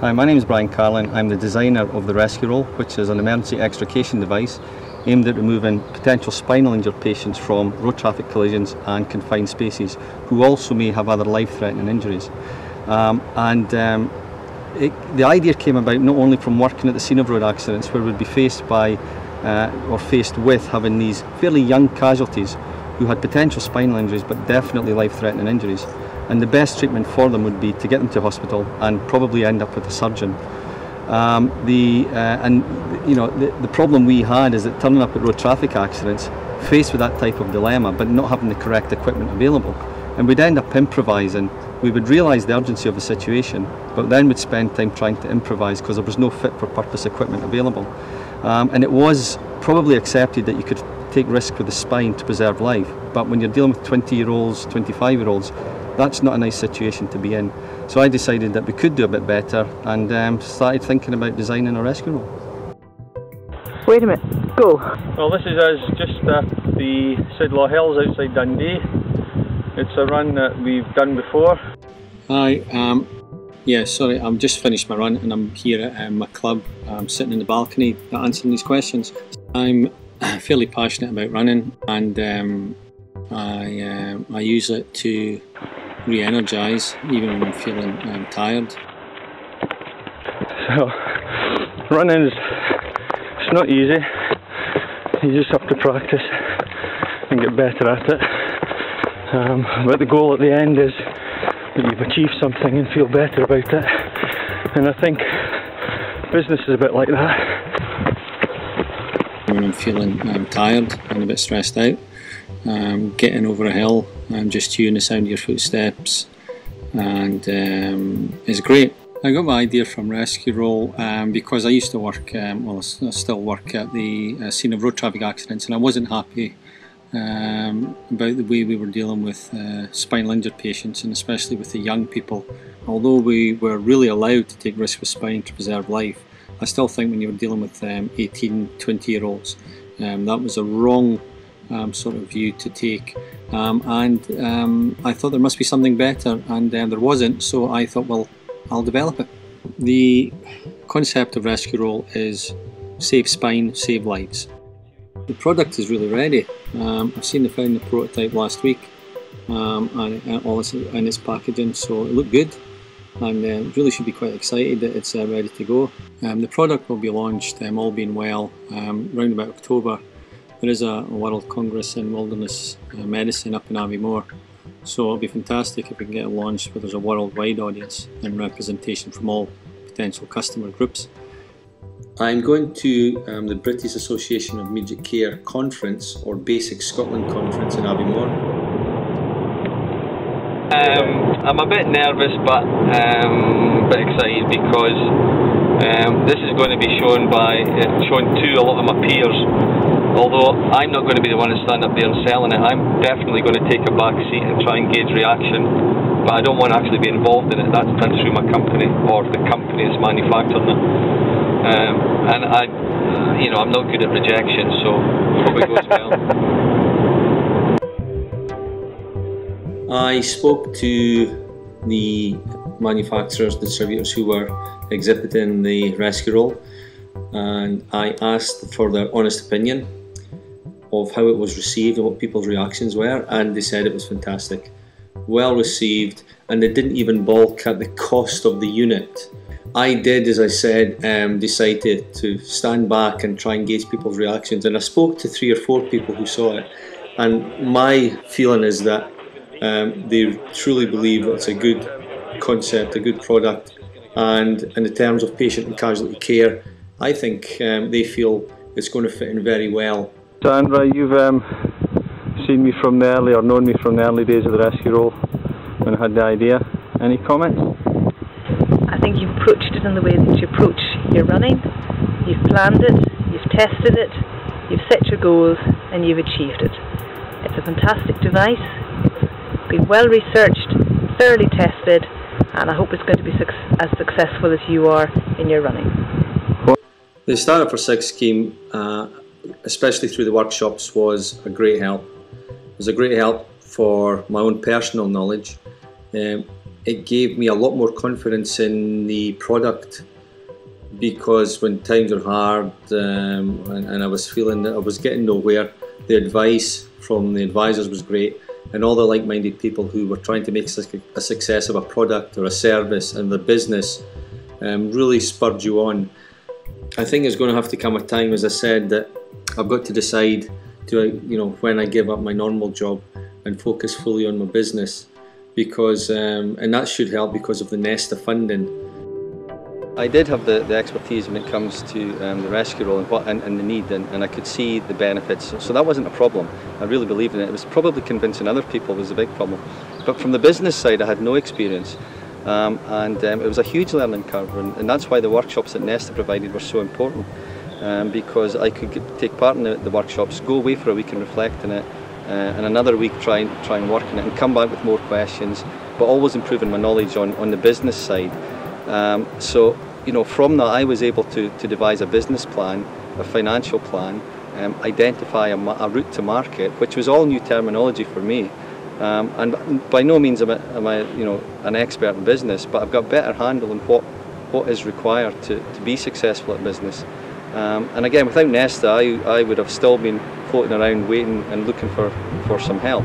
Hi, my name is Carlin. I'm the designer of the ResQRoll, which is an emergency extrication device aimed at removing potential spinal injured patients from road traffic collisions and confined spaces who also may have other life-threatening injuries. The idea came about not only from working at the scene of road accidents, where we'd be faced with having these fairly young casualties who had potential spinal injuries but definitely life-threatening injuries. And the best treatment for them would be to get them to hospital and probably end up with a surgeon. The problem we had is that turning up at road traffic accidents, faced with that type of dilemma but not having the correct equipment available, and we'd end up improvising. We would realise the urgency of the situation, but then we'd spend time trying to improvise because there was no fit for purpose equipment available. And it was probably accepted that you could take risk with the spine to preserve life, but when you're dealing with 20-year-olds, 25-year-olds, that's not a nice situation to be in. So I decided that we could do a bit better and started thinking about designing a ResQRoll. Wait a minute, go. Well, this is us just at the Sidlaw Hills outside Dundee. It's a run that we've done before. Hi, yeah, sorry, I've just finished my run and I'm here at my club. I'm sitting in the balcony answering these questions. I'm fairly passionate about running, and I use it to re-energise even when I'm feeling tired. So, running it's not easy. You just have to practice and get better at it. But the goal at the end is that you've achieved something and feel better about it. And I think business is a bit like that. When I'm feeling tired and a bit stressed out, getting over a hill and just hearing the sound of your footsteps and it's great. I got my idea from ResQRoll because I used to work, well I still work at the scene of road traffic accidents, and I wasn't happy about the way we were dealing with spinal injured patients, and especially with the young people. Although we were really allowed to take risks with spine to preserve life, I still think when you were dealing with 18, 20-year-olds, that was a wrong sort of view to take, and I thought there must be something better, and there wasn't, so I thought, well, I'll develop it. The concept of ResQRoll is save spine, save lives. The product is really ready. I've seen the final prototype last week, and all in its packaging, so it looked good, and really should be quite excited that it's ready to go. The product will be launched, all being well, around about October. There is a World Congress in Wilderness Medicine up in Aviemore, so it'll be fantastic if we can get it launched where there's a worldwide audience and representation from all potential customer groups. I'm going to the British Association of Immediate Care Conference, or Basic Scotland Conference in Aviemore. I'm a bit nervous but excited because this is going to be shown to a lot of my peers. Although I'm not going to be the one to stand up there and selling it, I'm definitely going to take a back seat and try and gauge reaction, but I don't want to actually be involved in it. That's done through my company, or the company that's manufacturing it. And I'm not good at rejection, so hope it goes well. I spoke to the manufacturers, distributors who were exhibiting the ResQRoll, and I asked for their honest opinion of how it was received and what people's reactions were, and they said it was fantastic, well received, and they didn't even balk at the cost of the unit. I did, as I said, decided to stand back and try and gauge people's reactions, and I spoke to 3 or 4 people who saw it, and my feeling is that they truly believe that it's a good concept, a good product, and in the terms of patient and casualty care, I think they feel it's going to fit in very well. Sandra, you've seen me from the early, or known me from the early days of the ResQRoll when I had the idea. Any comments? I think you've approached it in the way that you approach your running. You've planned it, you've tested it, you've set your goals, and you've achieved it. It's a fantastic device, it's been well researched, thoroughly tested, and I hope it's going to be as successful as you are in your running. The Startup for 6 scheme, especially through the workshops, was a great help. It was a great help for my own personal knowledge. it gave me a lot more confidence in the product, because when times were hard and I was feeling that I was getting nowhere, the advice from the advisors was great, and all the like-minded people who were trying to make a success of a product or a service and the business really spurred you on. I think there's going to have to come a time, as I said, that I've got to decide, when I give up my normal job and focus fully on my business, because and that should help because of the NESTA funding. I did have the expertise when it comes to the ResQRoll and the need, and I could see the benefits, so that wasn't a problem. I really believed in it. It was probably convincing other people was a big problem. But from the business side, I had no experience, it was a huge learning curve, and that's why the workshops that NESTA provided were so important, because I could take part in the workshops, go away for a week and reflect on it, and another week try and work on it and come back with more questions, but always improving my knowledge on the business side. So from that I was able to devise a business plan, a financial plan, identify a route to market, which was all new terminology for me. And by no means am I an expert in business, but I've got a better handle on what is required to be successful at business. And again, without NESTA, I would have still been floating around waiting and looking for some help.